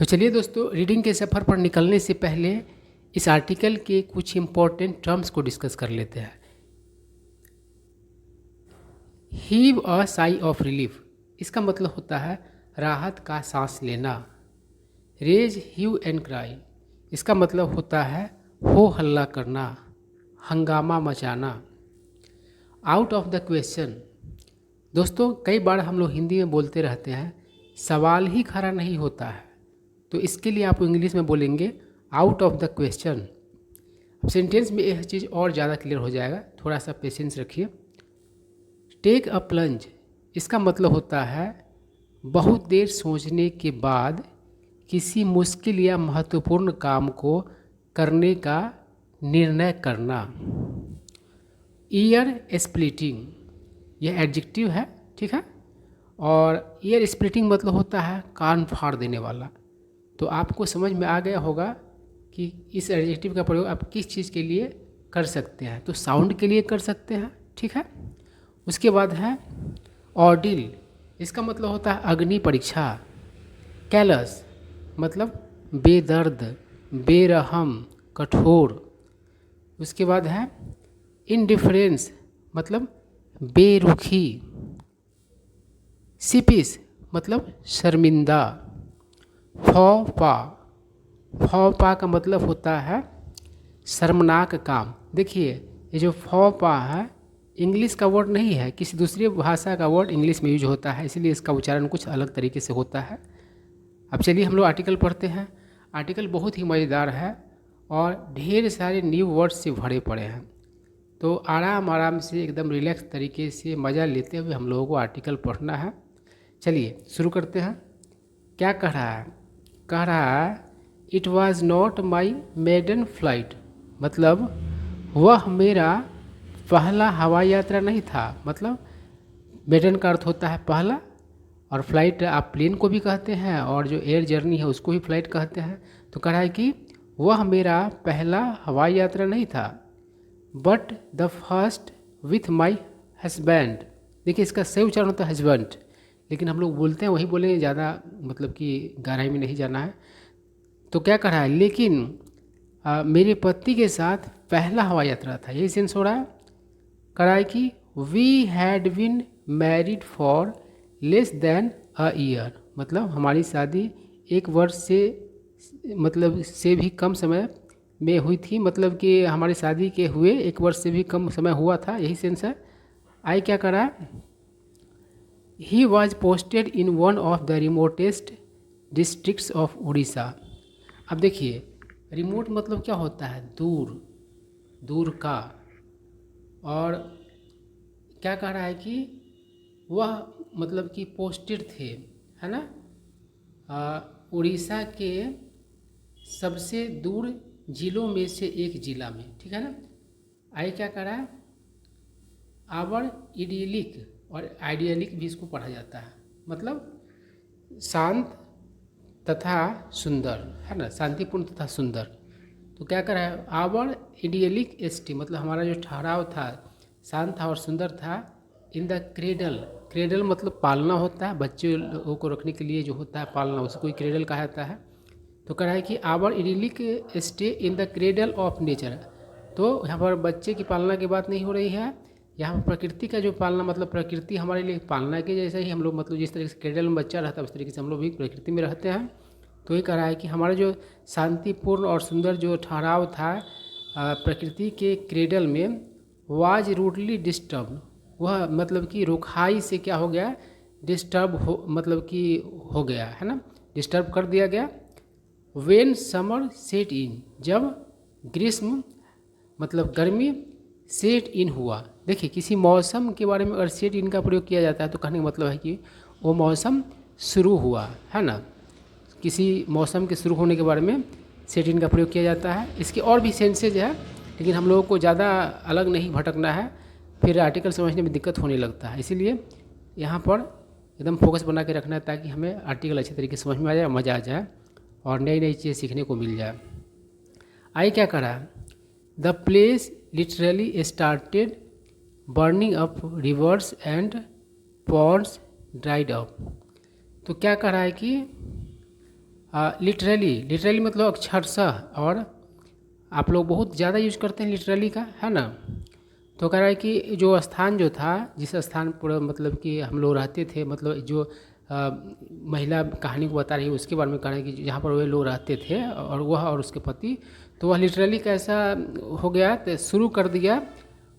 तो चलिए दोस्तों, रीडिंग के सफ़र पर निकलने से पहले इस आर्टिकल के कुछ इम्पोर्टेंट टर्म्स को डिस्कस कर लेते हैं। Heave a sigh of relief, इसका मतलब होता है राहत का सांस लेना। रेज ह्यू एंड क्राई, इसका मतलब होता है हो हल्ला करना, हंगामा मचाना। आउट ऑफ द क्वेश्चन, दोस्तों कई बार हम लोग हिंदी में बोलते रहते हैं सवाल ही खड़ा नहीं होता है, तो इसके लिए आप इंग्लिश में बोलेंगे आउट ऑफ द क्वेश्चन। अब सेंटेंस में यह चीज़ और ज़्यादा क्लियर हो जाएगा, थोड़ा सा पेशेंस रखिए। टेक अ प्लंज, इसका मतलब होता है बहुत देर सोचने के बाद किसी मुश्किल या महत्वपूर्ण काम को करने का निर्णय करना। ईयर स्प्लिटिंग, यह एडजेक्टिव है, ठीक है। और ईयर स्प्लिटिंग मतलब होता है कान फाड़ देने वाला। तो आपको समझ में आ गया होगा कि इस एडजेक्टिव का प्रयोग आप किस चीज़ के लिए कर सकते हैं। तो साउंड के लिए कर सकते हैं, ठीक है। उसके बाद है ऑर्डिल, इसका मतलब होता है अग्नि परीक्षा। कैलस मतलब बेदर्द, बेरहम, कठोर। उसके बाद है इनडिफरेंस मतलब बेरुखी। सिपिस मतलब शर्मिंदा। फौपा, फौपा का मतलब होता है शर्मनाक काम। देखिए ये जो फौपा है इंग्लिश का वर्ड नहीं है, किसी दूसरी भाषा का वर्ड इंग्लिश में यूज होता है, इसीलिए इसका उच्चारण कुछ अलग तरीके से होता है। अब चलिए हम लोग आर्टिकल पढ़ते हैं। आर्टिकल बहुत ही मज़ेदार है और ढेर सारे न्यू वर्ड्स से भरे पड़े हैं। तो आराम आराम से एकदम रिलैक्स तरीके से मज़ा लेते हुए हम लोगों को आर्टिकल पढ़ना है। चलिए शुरू करते हैं। क्या कह रहा है? कह रहा है it was not my maiden flight, मतलब वह मेरा पहला हवाई यात्रा नहीं था। मतलब मेडन का अर्थ होता है पहला, और फ्लाइट आप प्लेन को भी कहते हैं, और जो एयर जर्नी है उसको भी फ्लाइट कहते हैं। तो कह रहा है कि वह मेरा पहला हवाई यात्रा नहीं था, but the first with my husband. देखिए इसका सही उच्चारण होता है हस्बैंड, लेकिन हम लोग बोलते हैं वही बोलेंगे, ज़्यादा मतलब कि गहराई में नहीं जाना है। तो क्या कह रहा है, लेकिन मेरे पति के साथ पहला हवाई यात्रा था, यही सेंस हो रहा है। कह रहा है कि we had been married for less than a year, मतलब हमारी शादी एक वर्ष से मतलब से भी कम समय में हुई थी, मतलब कि हमारी शादी के हुए एक वर्ष से भी कम समय हुआ था, यही सेंस है। आई क्या कह रहा है, he was posted in one of the remotest districts of Orissa. अब देखिए रिमोट मतलब क्या होता है, दूर, दूर का। और क्या कह रहा है कि वह मतलब कि पोस्टेड थे, है ना, उड़ीसा के सबसे दूर जिलों में से एक जिला में, ठीक है ना। आई क्या कह रहा है, आवर इडियलिक, और आइडियलिक भी इसको पढ़ा जाता है, मतलब शांत तथा सुंदर, है ना, शांतिपूर्ण तथा सुंदर। तो क्या कर रहा है, आवर इडियलिक एस्टी, मतलब हमारा जो ठहराव था शांत था और सुंदर था। इन द क्रेडल, क्रेडल मतलब पालना होता है, बच्चे लोगों को रखने के लिए जो होता है पालना, उसको ही क्रेडल कहा जाता है। तो कह रहा है कि our idyllic stay in the cradle of nature. तो यहाँ पर बच्चे की पालना की बात नहीं हो रही है, यहाँ पर प्रकृति का जो पालना, मतलब प्रकृति हमारे लिए पालना के जैसे ही हम लोग, मतलब जिस तरीके से क्रेडल में बच्चा रहता है उस तरीके से हम लोग भी प्रकृति में रहते हैं। तो ये कह रहा है कि हमारा जो शांतिपूर्ण और सुंदर जो ठहराव था प्रकृति के क्रेडल में, वाज रूडली डिस्टर्ब, वह मतलब कि रुखाई से क्या हो गया, डिस्टर्ब हो, मतलब कि हो गया, है ना, डिस्टर्ब कर दिया गया। वेन समर सेट इन, जब ग्रीष्म मतलब गर्मी सेट इन हुआ। देखिए किसी मौसम के बारे में अगर सेट इन का प्रयोग किया जाता है तो कहने का मतलब है कि वो मौसम शुरू हुआ, है ना। किसी मौसम के शुरू होने के बारे में सेट इन का प्रयोग किया जाता है। इसके और भी सेंसेज है, लेकिन हम लोगों को ज़्यादा अलग नहीं भटकना है, फिर आर्टिकल समझने में दिक्कत होने लगता है। इसीलिए यहाँ पर एकदम फोकस बना के रखना है ताकि हमें आर्टिकल अच्छे तरीके से समझ में आ जाए, मज़ा आ जाए और नई नई चीज़ें सीखने को मिल जाए। आई क्या करा, the place literally started burning up, rivers and ponds dried up. तो क्या कह रहा है कि लिटरली, लिटरली मतलब अक्षरशः, और आप लोग बहुत ज़्यादा यूज करते हैं लिटरली का, है ना। तो कह रहा है कि जो स्थान जो था, जिस स्थान पर मतलब कि हम लोग रहते थे, मतलब जो महिला कहानी को बता रही है उसके बारे में कह रहा है कि जहाँ पर वे लोग रहते थे और वह और उसके पति, तो वह लिटरली कैसा हो गया, तो शुरू कर दिया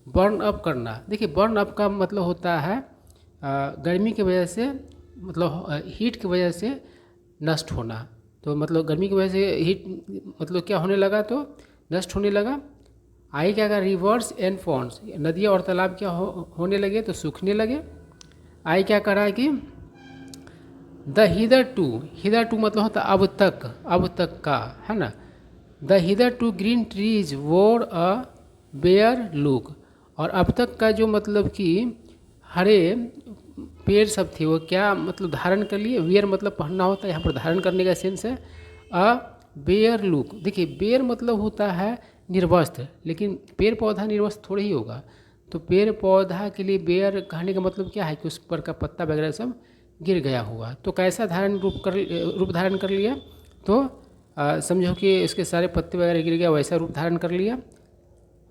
बर्न अप करना। देखिए बर्न अप का मतलब होता है गर्मी की वजह से, मतलब हीट की वजह से नष्ट होना। तो मतलब गर्मी की वजह से हीट मतलब क्या होने लगा, तो नष्ट होने लगा। आगे क्या कहा, रिवर्स एंड पॉन्ड्स, नदियाँ और तालाब क्या होने लगे, तो सूखने लगे। आगे क्या कह रहा है कि the hitherto, hitherto मतलब होता अब तक का, है ना। The hitherto green trees wore a bear look, और अब तक का जो मतलब कि हरे पेड़ सब थे वो क्या मतलब धारण कर लिए, वेयर मतलब पहनना होता है, यहाँ पर धारण करने का सेंस है। अ बेयर लुक, देखिए बेयर मतलब होता है निर्वस्त्र, लेकिन पेड़ पौधा निर्वस्त्र थोड़ी ही होगा। तो पेड़ पौधा के लिए बेयर कहने का मतलब क्या है कि उस पर का पत्ता वगैरह सब गिर गया हुआ। तो कैसा रूप धारण कर लिया, तो समझो कि इसके सारे पत्ते वगैरह गिर गया, वैसा रूप धारण कर लिया।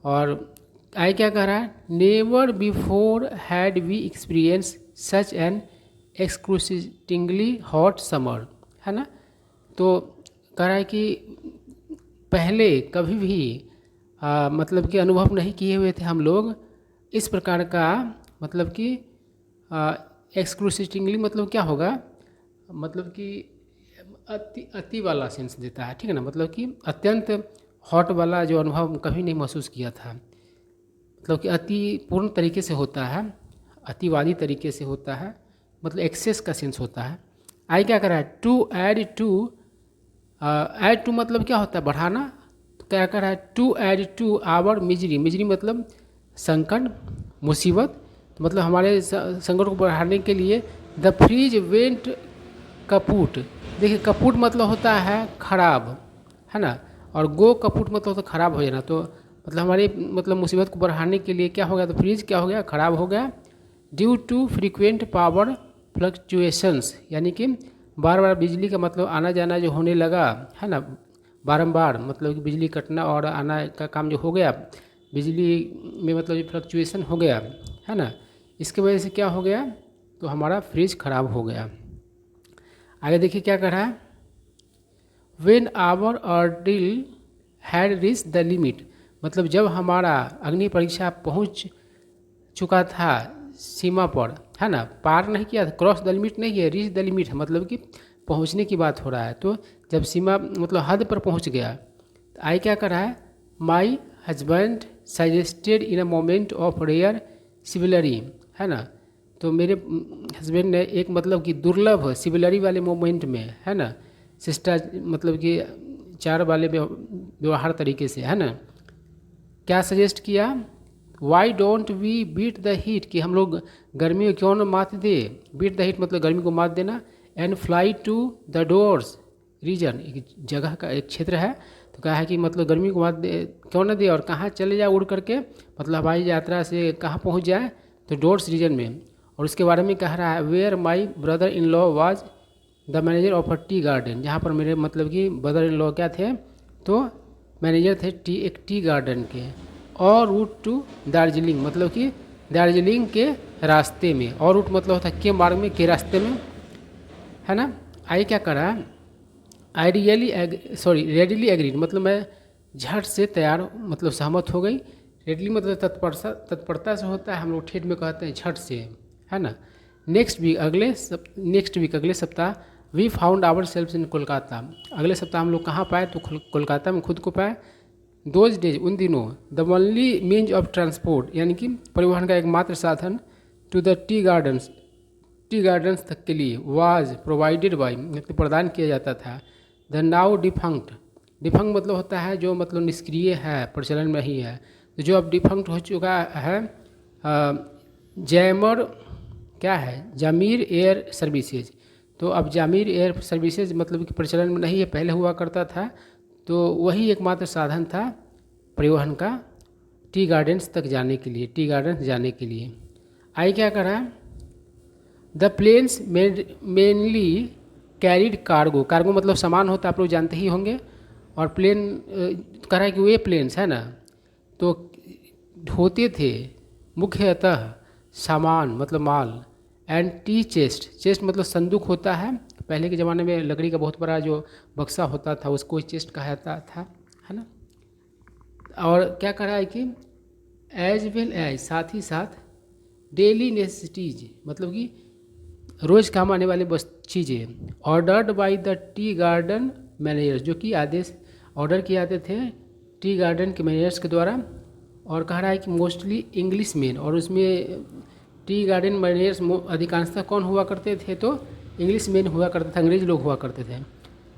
और आगे क्या कह रहा है, never before had we experience such an excruciatingly hot summer, है ना। तो कह रहा है कि पहले कभी भी मतलब कि अनुभव नहीं किए हुए थे हम लोग इस प्रकार का, मतलब कि एक्सक्रूसिंगली मतलब क्या होगा, मतलब कि अति वाला सेंस देता है, ठीक है ना। मतलब कि अत्यंत हॉट वाला जो अनुभव हम कभी नहीं महसूस किया था, मतलब कि अति पूर्ण तरीके से होता है, अतिवादी तरीके से होता है, मतलब एक्सेस का सेंस होता है। आई क्या कर रहा है, टू ऐड टू मतलब क्या होता है, बढ़ाना। तो क्या कर रहा है, to add to our misery, misery मतलब संकट, मुसीबत। तो मतलब हमारे संकट को बढ़ाने के लिए द फ्रीज वेंट कपूट, देखिए कपूट मतलब होता है खराब, है ना। और गो कपूट मतलब होता है खराब हो जाना। तो मतलब हमारी मतलब मुसीबत को बढ़ाने के लिए क्या हो गया, तो फ्रीज क्या हो गया, खराब हो गया। Due to frequent power fluctuations, यानी कि बार बार बिजली का मतलब आना जाना जो होने लगा, है ना, बारंबार मतलब कि बिजली कटना और आना का काम जो हो गया, बिजली में मतलब जो फ्लक्चुएशन हो गया, है ना, इसके वजह से क्या हो गया, तो हमारा फ्रिज खराब हो गया। आगे देखिए क्या कर रहा है, when our ordeal had reach the limit, मतलब जब हमारा अग्नि परीक्षा पहुंच चुका था सीमा पर, है ना, पार नहीं किया था, क्रॉस द लिमिट नहीं है, रीच द लिमिट है, मतलब कि पहुंचने की बात हो रहा है। तो जब सीमा मतलब हद पर पहुंच गया, तो आई क्या कर रहा है, my husband suggested in a moment of rare civility, है ना। तो मेरे हस्बैंड ने एक मतलब कि दुर्लभ सिविलरी वाले मोमेंट में, है ना, शिष्टा मतलब कि चार वाले व्यवहार तरीके से, है ना, क्या सजेस्ट किया, why don't we beat the heat, कि हम लोग गर्मी को क्यों न मात दे, बीट द हीट मतलब गर्मी को मात देना, and fly to the Dooars region, एक जगह का एक क्षेत्र है, तो कहा है कि मतलब गर्मी को मात दे क्यों न दे, और कहाँ चले जाए उड़ करके, मतलब हवाई यात्रा से कहाँ पहुँच जाए, तो डोर्स रीजन में। और उसके बारे में कह रहा है, where my brother in law was the manager of a tea garden, जहाँ पर मेरे मतलब कि ब्रदर इन लॉ क्या थे, तो मैनेजर थे एक टी गार्डन के। और रूट टू दार्जिलिंग, मतलब कि दार्जिलिंग के रास्ते में, और रूट मतलब होता है के मार्ग में, के रास्ते में, है ना। आई क्या करा, रेडिली एग्रीड मतलब मैं झट से तैयार मतलब सहमत हो गई। रेडली मतलब तत्परता से होता है, हम लोग ठेठ में कहते हैं झट से, है ना। नेक्स्ट वीक अगले सप्ताह वी फाउंड आवर सेल्व्स इन कोलकाता, अगले सप्ताह हम लोग कहाँ पाए, तो कोलकाता में खुद को पाए। दोज डेज उन दिनों, the only means of transport, यानी कि परिवहन का एकमात्र साधन, टू द टी गार्डन्स तक के लिए, वाज प्रोवाइडेड बाई मतलब प्रदान किया जाता था, द नाउ डिफंक्ट, डिफंक्ट मतलब होता है जो मतलब निष्क्रिय है, प्रचलन में ही है, तो जो अब डिफंक्ट हो चुका है, जैमर क्या है, जामीर एयर सर्विसेज, तो अब जामीर एयर सर्विसेज मतलब कि प्रचलन में नहीं है, पहले हुआ करता था। तो वही एकमात्र साधन था परिवहन का टी गार्डन्स तक जाने के लिए, टी गार्डन्स जाने के लिए। आई क्या करा, the planes mainly carried cargo, cargo मतलब सामान होता है, आप लोग जानते ही होंगे। और प्लेन कह रहा है कि वे प्लेन्स है ना, तो होते थे मुख्यतः सामान मतलब माल। एंड टी चेस्ट, चेस्ट मतलब संदूक होता है, पहले के ज़माने में लकड़ी का बहुत बड़ा जो बक्सा होता था उसको चेस्ट कहा जाता था, है ना। और क्या कह रहा है कि एज वेल एज, साथ ही साथ डेली नेसेसिटीज मतलब कि रोज़ काम आने वाली बस चीज़ें, ordered by the tea garden managers, जो कि आदेश ऑर्डर किए जाते थे टी गार्डन के मैनेजर्स के द्वारा। और कह रहा है कि मोस्टली इंग्लिश मैन, और उसमें टी गार्डन मैनेजर्स अधिकांशतः कौन हुआ करते थे, तो इंग्लिश मैन हुआ करते थे, अंग्रेज लोग हुआ करते थे।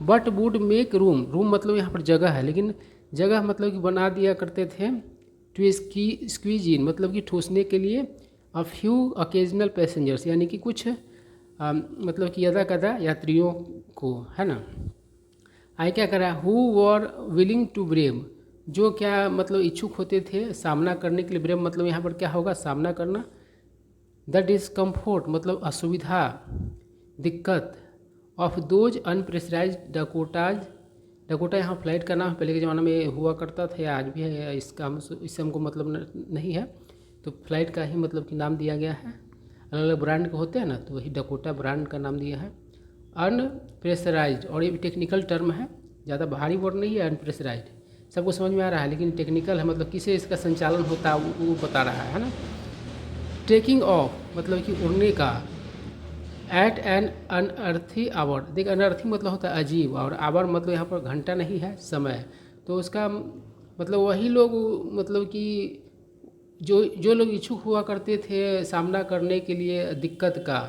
But would make room, room मतलब यहाँ पर जगह है, लेकिन जगह मतलब कि बना दिया करते थे टू स्क्वीज इन मतलब कि ठूसने के लिए अ फ्यू ओकेजनल पैसेंजर्स, यानी कि कुछ मतलब कि यदा कदा यात्रियों को, है ना। आई क्या करा, who were willing to brave, जो क्या मतलब इच्छुक होते थे सामना करने के लिए, ब्रेव मतलब यहाँ पर क्या होगा, सामना करना। द डिसकम्फोर्ट मतलब असुविधा, दिक्कत। ऑफ दोज अनप्रेशराइज डकोटाज, डकोटा यहाँ फ्लाइट का नाम पहले के ज़माने में हुआ करता था, या आज भी है, इसका इससे हमको मतलब नहीं है, तो फ्लाइट का ही मतलब कि नाम दिया गया है। अलग अलग ब्रांड के होते हैं ना, तो वही डकोटा ब्रांड का नाम दिया है। अनप्रेशराइज्ड, और ये भी टेक्निकल टर्म है, ज़्यादा भारी वर्ड नहीं है। अनप्रेशराइज्ड सबको समझ में आ रहा है, लेकिन टेक्निकल है, मतलब किसे इसका संचालन होता है वो बता रहा है ना। टेकिंग ऑफ मतलब कि उड़ने का। एट एन अनअर्थी आवर, देख अनअर्थी मतलब होता है अजीब, और आवर मतलब यहाँ पर घंटा नहीं है, समय। तो उसका मतलब वही लोग मतलब कि जो लोग इच्छुक हुआ करते थे सामना करने के लिए दिक्कत का,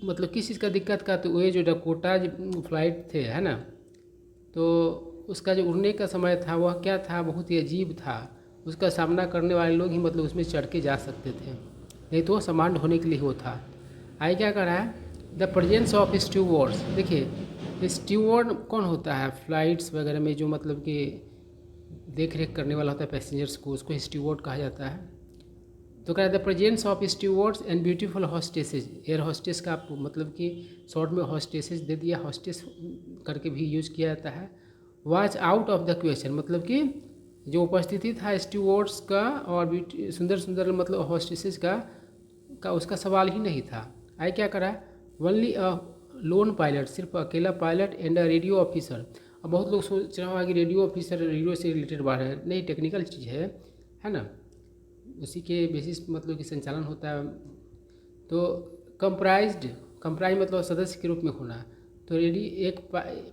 मतलब किस चीज़ का दिक्कत का, तो ये जो डकोटा फ्लाइट थे, है ना, तो उसका जो उड़ने का समय था वह क्या था, बहुत ही अजीब था। उसका सामना करने वाले लोग ही मतलब उसमें चढ़ के जा सकते थे, नहीं तो समान ढोने के लिए वो था। आगे क्या कर रहा है, द प्रेजेंस ऑफ स्टीवर्ड्स, देखिए स्टीवर्ड कौन होता है फ्लाइट्स वगैरह में, जो मतलब कि देख रेख करने वाला होता है पैसेंजर्स को, उसको स्टीवर्ड कहा जाता है। तो कह रहा है the presence of stewards and beautiful hostesses, air hostess का आप मतलब कि शॉर्ट में हॉस्टेसेज दे दिया, हॉस्टेस करके भी यूज किया जाता है। Watch out of the question मतलब कि जो उपस्थिति था स्टीवर्ड्स का और सुंदर सुंदर मतलब हॉस्टेसेस का उसका सवाल ही नहीं था। आई क्या करा, ओनली अ लोन पायलट, सिर्फ अकेला pilot and a radio officer. अब बहुत लोग सोच रहा होगा कि रेडियो ऑफिसर रेडियो से रिलेटेड बात है, नहीं, टेक्निकल चीज़ है ना, उसी के बेसिस मतलब कि संचालन होता है। तो कंप्राइज मतलब सदस्य के रूप में होना, तो एक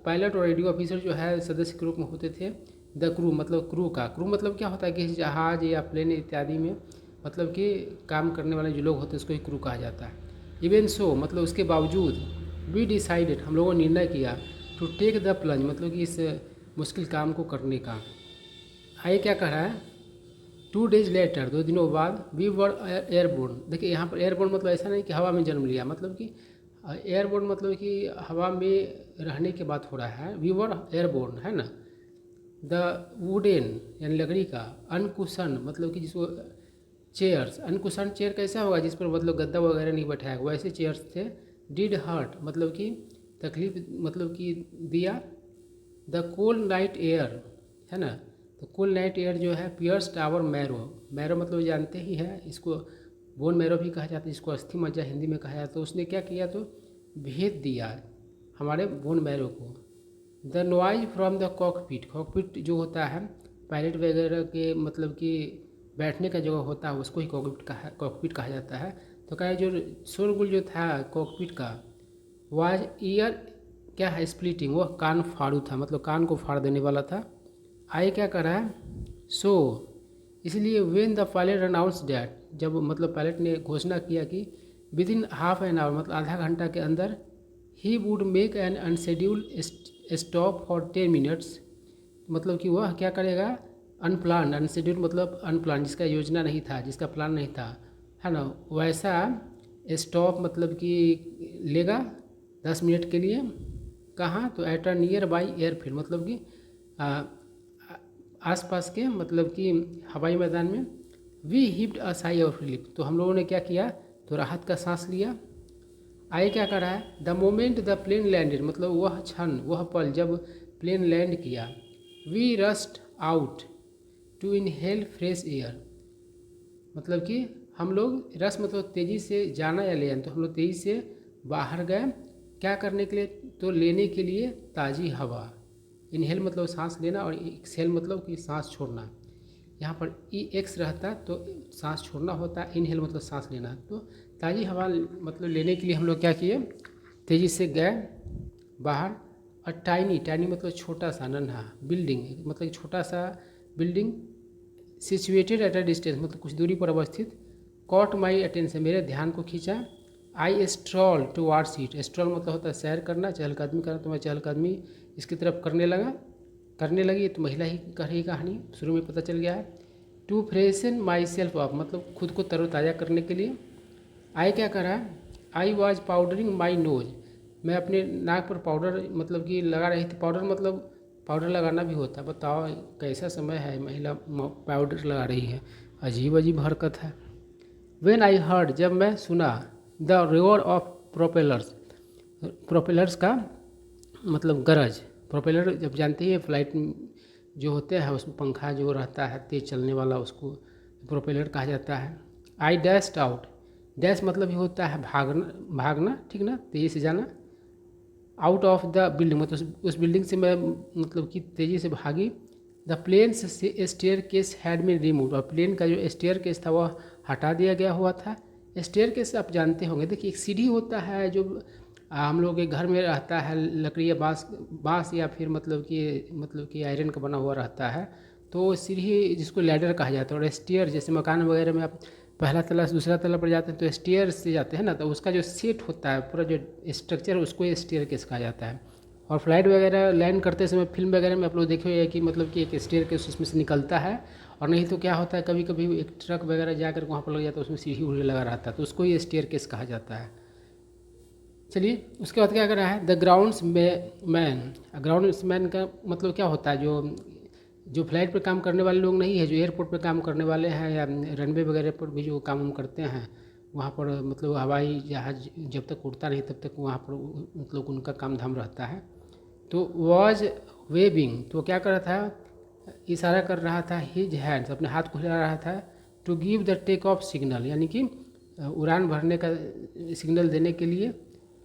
पायलट और रेडियो ऑफिसर जो है सदस्य के रूप में होते थे। द क्रू मतलब क्रू मतलब क्या होता है कि जहाज या प्लेन इत्यादि में मतलब कि काम करने वाले जो लोग होते हैं उसको ही क्रू कहा जाता है। इवन सो मतलब उसके बावजूद वी डिसाइडेड, हम लोगों ने निर्णय किया, टू टेक द प्लंज मतलब कि इस मुश्किल काम को करने का। आगे क्या कह रहा है, 2 डेज लेटर, 2 दिनों बाद वी वर एयरबोर्न। देखिए यहाँ पर एयरबोर्न मतलब ऐसा नहीं कि हवा में जन्म लिया, मतलब कि एयरबोर्न मतलब कि हवा में रहने के बाद हो रहा है, वी वर एयरबोर्न, है ना। द वुडन यानी लकड़ी का, अनकुशन मतलब कि जिसको चेयर्स, अनकुशन चेयर कैसा होगा जिस पर मतलब गद्दा वगैरह नहीं बैठाया, वैसे चेयर्स थे। डिड हर्ट मतलब कि तकलीफ मतलब कि दिया। द कोल्ड नाइट एयर, है ना, तो कोल्ड नाइट एयर जो है पियर्स टावर मैरो, मैरो मतलब जानते ही है, इसको बोन मैरो भी कहा जाता है, इसको अस्थि मज्जा हिंदी में कहा जाता है। तो उसने क्या किया, तो भेद दिया हमारे बोन मैरो को। The noise from the cockpit, cockpit जो होता है पायलट वगैरह के मतलब कि बैठने का जगह होता है उसको ही कॉकपिट कहा जाता है। तो कहा जो शोरगुल जो था कॉकपिट का, वाज ईयर क्या है स्प्लिटिंग, वह कान फाड़ू था, मतलब कान को फाड़ देने वाला था। आगे क्या कर रहा है, सो इसलिए when the pilot announce that, जब मतलब पायलट ने घोषणा किया कि with in half an hour मतलब आधा घंटा के अंदर he would make an unscheduled stop for 10 minutes, मतलब कि वह क्या करेगा, अनप्लान, अनशेड्यूल्ड मतलब अनप्लान, जिसका योजना नहीं था, जिसका प्लान नहीं था, है ना, वैसा स्टॉप मतलब कि लेगा 10 मिनट के लिए। कहाँ, तो at a nearby airfield मतलब कि आसपास के मतलब कि हवाई मैदान में। We heaved a sigh of relief, तो हम लोगों ने क्या किया, तो राहत का सांस लिया। आई क्या कर रहा है, the moment the plane landed, मतलब वह क्षण वह पल जब प्लेन लैंड किया, we rushed out to inhale fresh air, मतलब कि हम लोग रस मतलब तेज़ी से जाना या ले आना, तो हम लोग तेज़ी से बाहर गए क्या करने के लिए, तो लेने के लिए ताज़ी हवा। इनहेल मतलब सांस लेना और एक्सहेल मतलब कि सांस छोड़ना। यहाँ पर ई एक्स रहता तो सांस छोड़ना होता, इनहेल मतलब सांस लेना। तो ताज़ी हवा मतलब लेने के लिए हम लोग क्या किए, तेज़ी से गए बाहर। और टाइनी, टाइनी मतलब छोटा सा नन्हा, बिल्डिंग मतलब छोटा सा building, situated at a distance मतलब कुछ दूरी पर अवस्थित, कॉट माई अटेंशन मेरे ध्यान को खींचा। आई स्ट्रॉल टुवार्ड्स इट, स्ट्रॉल मतलब होता है सैर करना, चहलकदमी करना, तो मैं चहलकदमी इसकी तरफ करने लगी। तो महिला ही कह रही कहानी, शुरू में पता चल गया है। To freshen myself up मतलब खुद को तरोताज़ा करने के लिए। आई क्या कर रहा है, आई वॉज पाउडरिंग माई नोज, मैं अपने नाक पर पाउडर मतलब कि लगा रही थी। पाउडर मतलब पाउडर लगाना भी होता है, बताओ कैसा समय है, महिला पाउडर लगा रही है, अजीब अजीब हरकत है। वेन आई हर्ड जब मैं सुना, the roar of propellers, propellers का मतलब गरज। प्रोपेलर जब जानते ही फ्लाइट जो होते हैं उसमें पंखा जो रहता है तेज़ चलने वाला, उसको प्रोपेलर कहा जाता है। आई डैश्ड आउट, डैश मतलब ही होता है भागना, ठीक ना, तेज़ी से जाना। आउट ऑफ द बिल्डिंग मतलब उस बिल्डिंग से मैं मतलब कि तेज़ी से भागी। द प्लेन से स्टेयर केस हैड में रिमूव, और प्लेन का जो स्टेयर केस था वह हटा दिया गया हुआ था। स्टेयर केस आप जानते होंगे, देखिए एक सीढ़ी होता है जो हम लोग के घर में रहता है, लकड़ी या बाँस या फिर मतलब कि आयरन का बना हुआ रहता है, तो सीढ़ी जिसको लैडर कहा जाता है। और स्टेयर जैसे मकान वगैरह में आप पहला तला से दूसरा तला पर जाते हैं तो स्टेयर से जाते हैं ना, तो उसका जो सेट होता है पूरा जो स्ट्रक्चर है उसको स्टेयर केस कहा जाता है। और फ्लाइट वगैरह लैंड करते समय फिल्म वगैरह में आप लोग देखे हुए कि मतलब कि एक स्टेयर केस उसमें से निकलता है, और नहीं तो क्या होता है कभी कभी एक ट्रक वगैरह जाकर वहाँ पर लग जाता है, उसमें सीढ़ी उढ़ी लगा रहता है, तो उसको ही स्टेयर केस कहा जाता है। चलिए उसके बाद क्या कर रहा है, the grounds man, grounds man का मतलब क्या होता है, जो फ्लाइट पर काम करने वाले लोग नहीं है, जो एयरपोर्ट पर काम करने वाले हैं या रनवे वगैरह पर भी जो काम करते हैं, वहाँ पर मतलब हवाई जहाज जब तक उड़ता नहीं तब तक वहाँ पर मतलब उनका काम धाम रहता है। तो वॉज वेबिंग, तो क्या कर रहा था, इशारा कर रहा था, हिज हैंड्स अपने हाथ को हिला रहा था, to give the take off signal यानी कि उड़ान भरने का सिग्नल देने के लिए।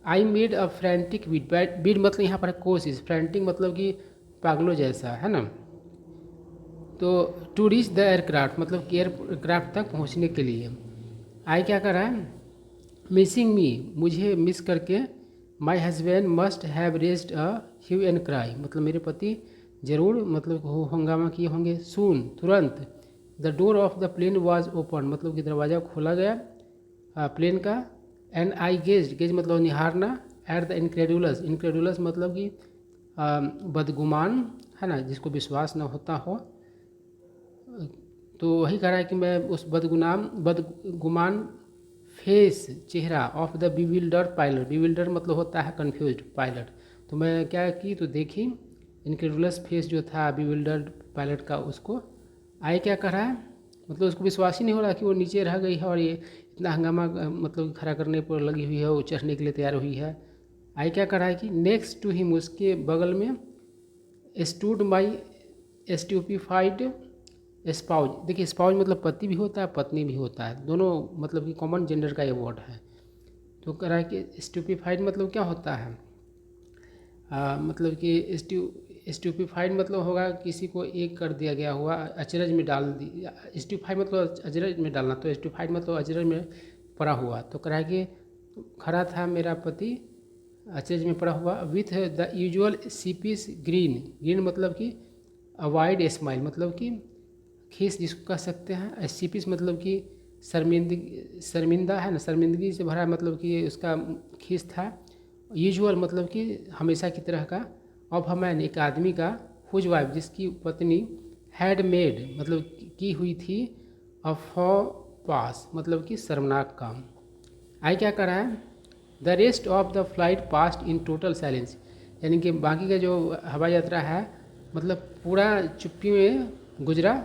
I made a frantic bid मतलब यहाँ पर कोशिश, फ्रेंटिक मतलब कि पागलों जैसा है ना। तो टू रीच द एयरक्राफ्ट मतलब कि एयरक्राफ्ट तक पहुँचने के लिए। आई क्या कर रहा है, मिसिंग मी मुझे मिस करके, my husband must have raised a hue and cry मतलब मेरे पति जरूर मतलब हंगामा किए होंगे। सून तुरंत, the door of the plane was open मतलब कि दरवाज़ा खोला गया प्लेन का। एंड आई गेज मतलब निहारना, एट द इनक्रेडुलस, इनक्रेडुलस मतलब कि बदगुमान है ना, जिसको विश्वास न होता हो। तो वही कह रहा है कि मैं उस बदगुमान फेस चेहरा of the bewilder pilot, bewilder मतलब होता है कन्फ्यूज्ड पायलट, तो मैं क्या की तो देखी इनक्रेडुलस फेस जो था बिविल्डर पायलट का, उसको। आई क्या कर रहा है, मतलब उसको विश्वास ही नहीं हो रहा कि वो नीचे रह गई है और ये इतना हंगामा मतलब खड़ा करने पर लगी हुई है, वो चढ़ने के लिए तैयार हुई है। आई क्या कर रहा है कि नेक्स्ट टू हिम उसके बगल में, स्टूड माई स्टूपिफाइड स्पाउज, देखिए स्पाउज मतलब पति भी होता है पत्नी भी होता है, दोनों मतलब कि कॉमन जेंडर का ये वर्ड है। तो कह रहा है कि स्टूपिफाइड मतलब क्या होता है, मतलब कि स्टूपिफाइड मतलब होगा किसी को एक कर दिया गया हुआ, अचरज में डाल दिया। स्टूपिफाइड मतलब अचरज में डालना, तो स्टूपिफाइड मतलब अचरज में पड़ा हुआ। तो कह रहा है कि खड़ा था मेरा पति अचरज में पड़ा हुआ, with the usual sea peas green, green मतलब कि अवॉइड स्माइल मतलब कि खीस जिसको कह सकते हैं। सीपीस मतलब कि शर्मिंदा है ना, शर्मिंदगी से भरा मतलब कि उसका खीस था। यूजुअल मतलब कि हमेशा की तरह का। ऑफ अ मैन एक आदमी का, हुज वाइफ जिसकी पत्नी, हैड मेड मतलब की हुई थी, अ फॉ पास मतलब कि शर्मनाक काम। आई क्या कर रहा है, the rest of the flight past in total silence, यानी कि बाकी का जो हवाई यात्रा है मतलब पूरा चुप्पी में गुजरा।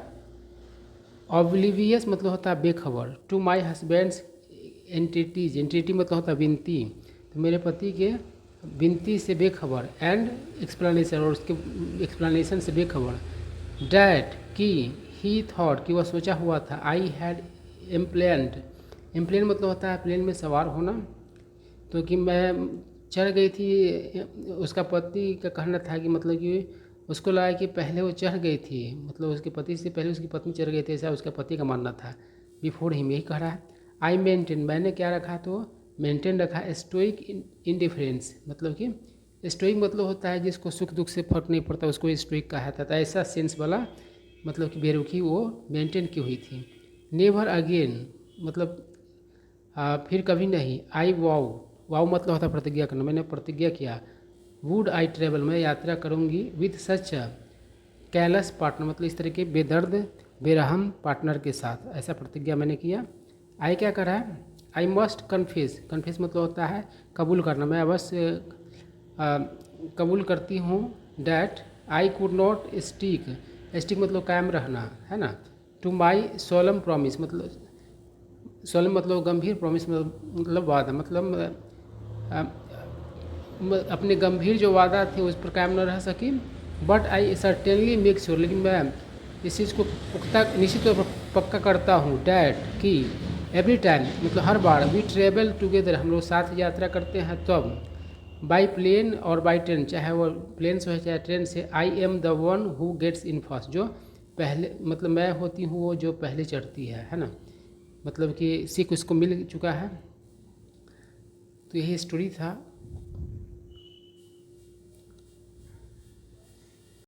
ऑब्लिवियस मतलब होता है बेखबर, to my husband's entities, entity मतलब होता है विनती, तो मेरे पति के विनती से बेखबर, एंड एक्सप्लेनेशन, और उसके एक्सप्लेनेशन से बेखबर, डैट कि ही थॉट कि वह सोचा हुआ था, आई हैड इम्प्लेंड, इम्प्लेन मतलब होता है प्लेन में सवार होना, तो कि मैं चढ़ गई थी। उसका पति का कहना था कि मतलब कि उसको लगा कि पहले वो चढ़ गई थी, मतलब उसके पति से पहले उसकी पत्नी चढ़ गई थी, ऐसा उसका पति का मानना था। बिफोर हिम, यही कह रहा है। आई मेंटेन, मैंने क्या रखा, तो मेंटेन रखा स्टोइक इंडिफरेंस, मतलब कि स्टोइक मतलब होता है जिसको सुख दुख से फर्क नहीं पड़ता, उसको स्टोइक कहा था। ऐसा सेंस वाला मतलब कि बेरुखी वो मेंटेन की हुई थी। नेवर अगेन मतलब फिर कभी नहीं। आई वाओ, वाओ मतलब होता है प्रतिज्ञा करना, मैंने प्रतिज्ञा किया। वुड आई ट्रेवल, मैं यात्रा करूँगी विथ सच कैलस पार्टनर, मतलब इस तरह के बेदर्द बेरहम पार्टनर के साथ, ऐसा प्रतिज्ञा मैंने किया। आई क्या कर रहा है, आई मस्ट कन्फेस, कन्फेस मतलब होता है कबूल करना, मैं अवश्य कबूल करती हूँ। That I could not stick, stick मतलब कायम रहना है ना, टू माई सोलम प्रॉमिस, मतलब सोलम मतलब गंभीर, प्रॉमिस मतलब वादा, मतलब अपने गंभीर जो वादा थे उस पर कायम न रह सकी। But I certainly make sure, लेकिन मैं इस चीज़ को पुख्ता निश्चित तौर पर पक्का करता हूँ, डैट कि एवरी टाइम मतलब हर बार, वी ट्रेवल टुगेदर, हम लोग साथ यात्रा करते हैं तब, बाई प्लेन और बाई ट्रेन, चाहे वो प्लेन से हो चाहे ट्रेन से, I am the one who gets in first, जो पहले मतलब मैं होती हूँ वो जो पहले चढ़ती है ना, मतलब कि सीख उसको मिल चुका है। तो यही स्टोरी था।